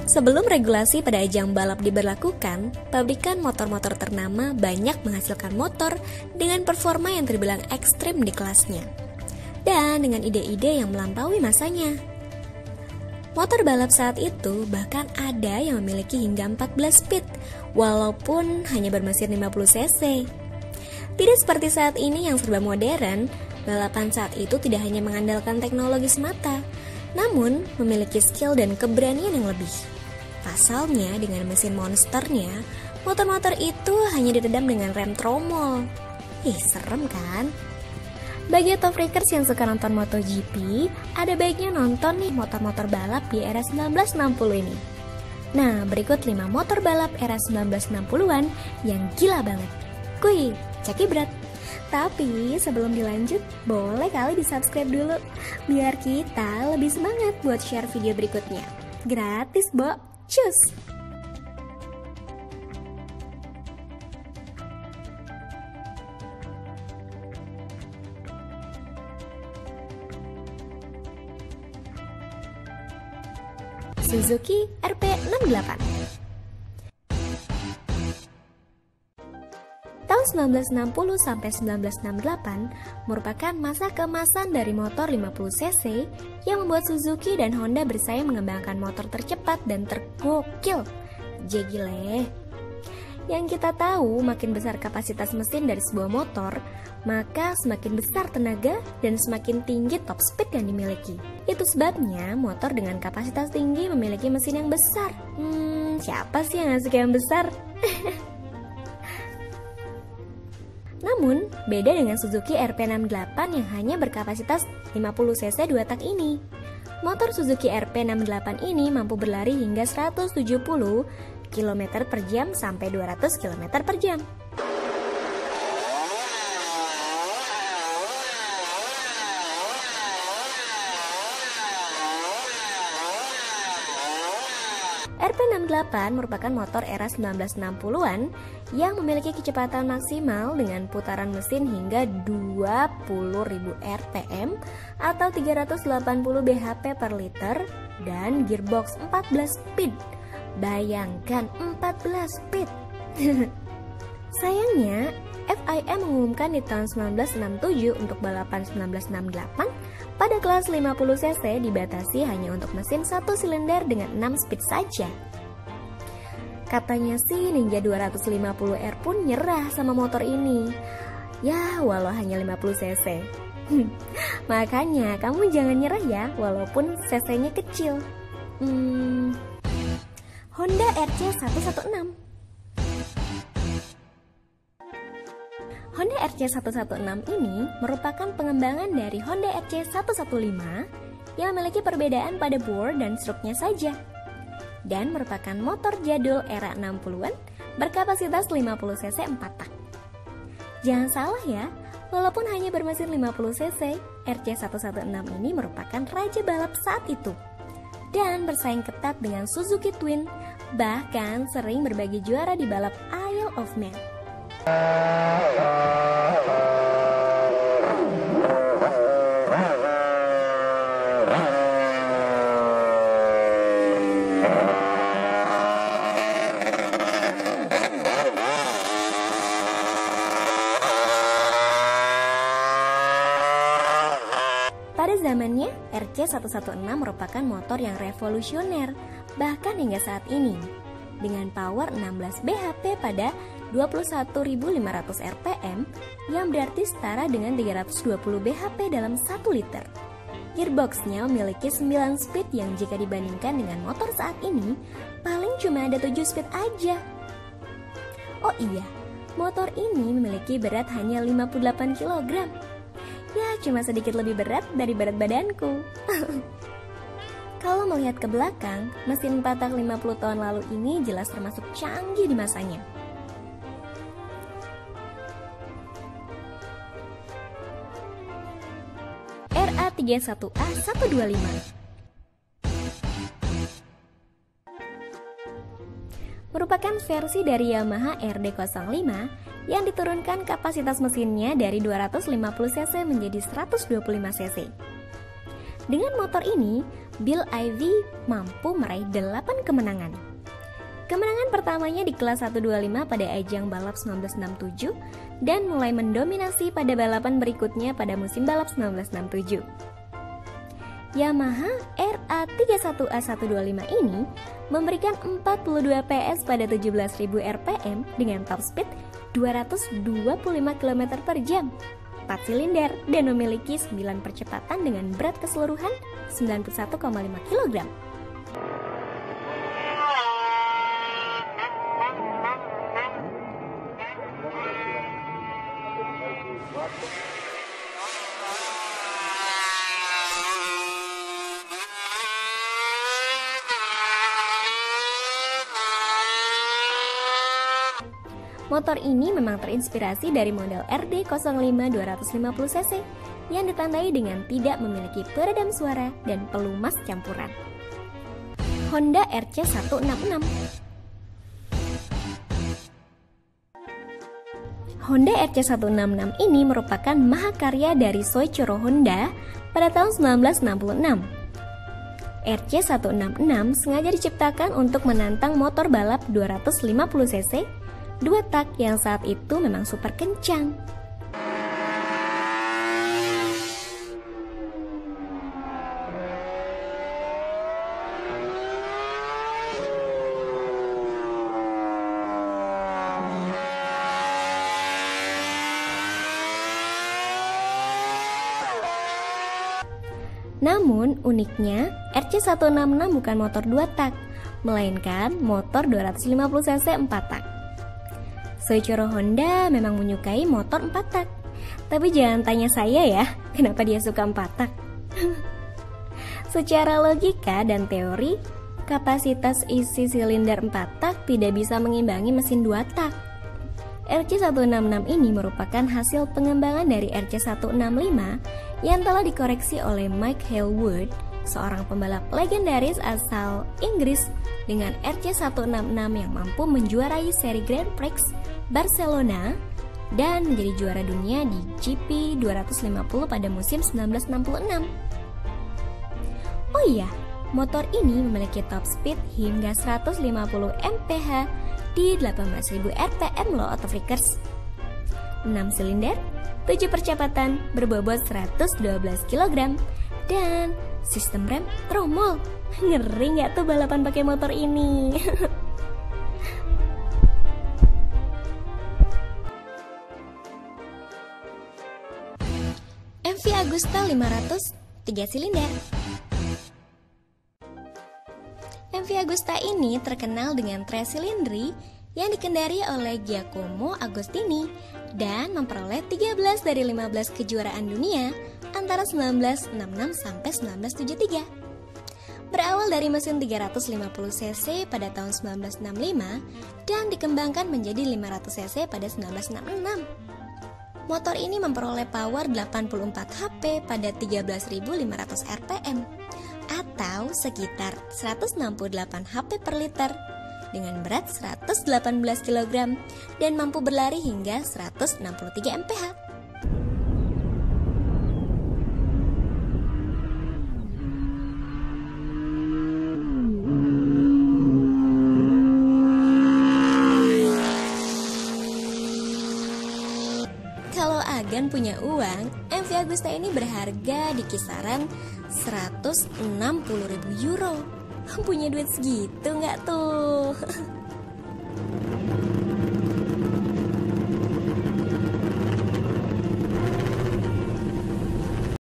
Sebelum regulasi pada ajang balap diberlakukan, pabrikan motor-motor ternama banyak menghasilkan motor dengan performa yang terbilang ekstrim di kelasnya, dan dengan ide-ide yang melampaui masanya. Motor balap saat itu bahkan ada yang memiliki hingga 14 speed, walaupun hanya bermesin 50 cc. Tidak seperti saat ini yang serba modern, balapan saat itu tidak hanya mengandalkan teknologi semata, namun memiliki skill dan keberanian yang lebih. Pasalnya, dengan mesin monsternya, motor-motor itu hanya diredam dengan rem tromol. Serem kan? Bagi top freakers yang suka nonton MotoGP, ada baiknya nonton nih motor-motor balap di era 1960 ini. Nah, berikut 5 motor balap era 1960-an yang gila banget. Kuy, cekibrat. Tapi sebelum dilanjut, boleh kali di-subscribe dulu, biar kita lebih semangat buat share video berikutnya. Gratis, Bo. Cus! Suzuki RP68. Tahun 1960 sampai 1968 merupakan masa keemasan dari motor 50 cc yang membuat Suzuki dan Honda bersaing mengembangkan motor tercepat dan tergokil. Gile. Yang kita tahu, makin besar kapasitas mesin dari sebuah motor, maka semakin besar tenaga dan semakin tinggi top speed yang dimiliki. Itu sebabnya motor dengan kapasitas tinggi memiliki mesin yang besar. Siapa sih yang gak suka yang besar? Namun, beda dengan Suzuki RP68 yang hanya berkapasitas 50 cc 2 tak ini. Motor Suzuki RP68 ini mampu berlari hingga 170 km per jam sampai 200 km per jam. RP68 merupakan motor era 1960-an yang memiliki kecepatan maksimal dengan putaran mesin hingga 20.000 rpm atau 380 bhp per liter dan gearbox 14 speed. Bayangkan 14 speed. Sayangnya, FIA mengumumkan di tahun 1967 untuk balapan 1968 pada kelas 50 cc dibatasi hanya untuk mesin 1 silinder dengan 6 speed saja. Katanya sih Ninja 250R pun nyerah sama motor ini. Ya, walau hanya 50 cc. Makanya kamu jangan nyerah ya, walaupun cc-nya kecil. Honda RC116. Honda RC116 ini merupakan pengembangan dari Honda RC115 yang memiliki perbedaan pada bore dan struknya saja, dan merupakan motor jadul era 60-an berkapasitas 50 cc 4 tak. Jangan salah ya, walaupun hanya bermesin 50 cc, RC116 ini merupakan raja balap saat itu dan bersaing ketat dengan Suzuki Twin, bahkan sering berbagi juara di balap Isle of Man. Pada zamannya, RC116 merupakan motor yang revolusioner, bahkan hingga saat ini, dengan power 16 bhp pada 21.500 rpm, yang berarti setara dengan 320 bhp dalam 1 liter. Gearboxnya memiliki 9 speed yang jika dibandingkan dengan motor saat ini, paling cuma ada 7 speed aja. Oh iya, motor ini memiliki berat hanya 58 kg. Ya, cuma sedikit lebih berat dari berat badanku. Kalau melihat ke belakang, mesin 4 tak 50 tahun lalu ini jelas termasuk canggih di masanya. RA31A125 merupakan versi dari Yamaha RD05 yang diturunkan kapasitas mesinnya dari 250 cc menjadi 125 cc. Dengan motor ini, Bill Ivy mampu meraih 8 kemenangan. Kemenangan pertamanya di kelas 125 pada ajang balap 1967 dan mulai mendominasi pada balapan berikutnya pada musim balap 1967. Yamaha RA31A125 ini memberikan 42 PS pada 17.000 rpm dengan top speed 225 km per jam, 4 silinder, dan memiliki 9 percepatan dengan berat keseluruhan 91,5 kg. Motor ini memang terinspirasi dari model RD05 250cc yang ditandai dengan tidak memiliki peredam suara dan pelumas campuran. Honda RC166. Honda RC166 ini merupakan mahakarya dari Soichiro Honda pada tahun 1966. RC166 sengaja diciptakan untuk menantang motor balap 250cc 2 tak yang saat itu memang super kencang. Namun uniknya RC166 bukan motor 2 tak, melainkan motor 250cc 4 tak. Soichiro Honda memang menyukai motor 4 tak. Tapi jangan tanya saya ya, kenapa dia suka 4 tak. Secara logika dan teori, kapasitas isi silinder 4 tak tidak bisa mengimbangi mesin 2 tak. RC166 ini merupakan hasil pengembangan dari RC165 yang telah dikoreksi oleh Mike Hailwood, seorang pembalap legendaris asal Inggris dengan RC166 yang mampu menjuarai seri Grand Prix Barcelona dan menjadi juara dunia di GP 250 pada musim 1966. Oh iya, motor ini memiliki top speed hingga 150 mph di 18.000 rpm loh autofreakers. 6 silinder, 7 percepatan, berbobot 112 kg, dan sistem rem tromol. Ngeri nggak tuh balapan pakai motor ini? MV Agusta 500 3 silinder. MV Agusta ini terkenal dengan 3 silindri yang dikendari oleh Giacomo Agostini dan memperoleh 13 dari 15 kejuaraan dunia antara 1966 sampai 1973. Berawal dari mesin 350cc pada tahun 1965 dan dikembangkan menjadi 500cc pada 1966. Motor ini memperoleh power 84 HP pada 13.500 rpm atau sekitar 168 HP per liter dengan berat 118 kg dan mampu berlari hingga 163 mph. Kalau Agan punya uang, MV Agusta ini berharga di kisaran 160.000 euro. Punya duit segitu nggak tuh?